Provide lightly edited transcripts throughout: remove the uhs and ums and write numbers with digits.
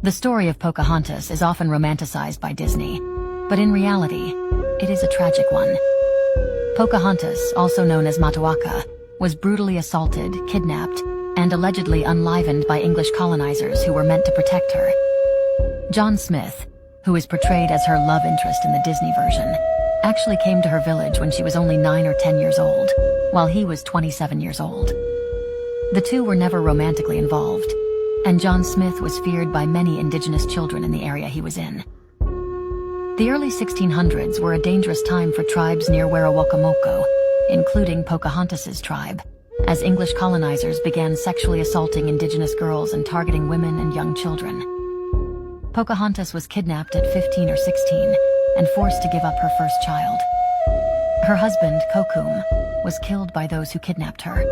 The story of Pocahontas is often romanticized by Disney, but in reality, it is a tragic one. Pocahontas, also known as Matoaka, was brutally assaulted, kidnapped, and allegedly enlivened by English colonizers who were meant to protect her. John Smith, who is portrayed as her love interest in the Disney version, actually came to her village when she was only 9 or 10 years old, while he was 27 years old. The two were never romantically involved, and John Smith was feared by many indigenous children in the area he was in. The early 1600s were a dangerous time for tribes near Werowocomoco, including Pocahontas's tribe, as English colonizers began sexually assaulting indigenous girls and targeting women and young children. Pocahontas was kidnapped at 15 or 16 and forced to give up her first child. Her husband, Kokum, was killed by those who kidnapped her.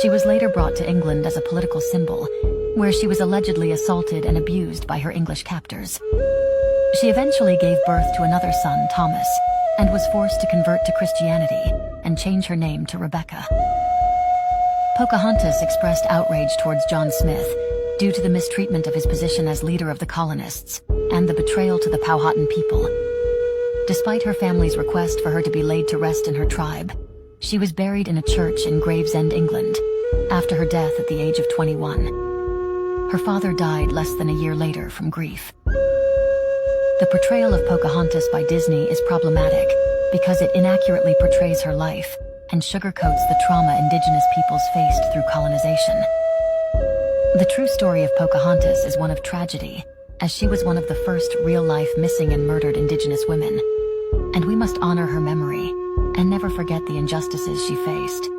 She was later brought to England as a political symbol, where she was allegedly assaulted and abused by her English captors. She eventually gave birth to another son, Thomas, and was forced to convert to Christianity and change her name to Rebecca. Pocahontas expressed outrage towards John Smith due to the mistreatment of his position as leader of the colonists and the betrayal to the Powhatan people. Despite her family's request for her to be laid to rest in her tribe, she was buried in a church in Gravesend, England, after her death at the age of 21. Her father died less than a year later from grief. The portrayal of Pocahontas by Disney is problematic because it inaccurately portrays her life and sugarcoats the trauma indigenous peoples faced through colonization. The true story of Pocahontas is one of tragedy, as she was one of the first real-life missing and murdered indigenous women, and we must honor her memory and never forget the injustices she faced.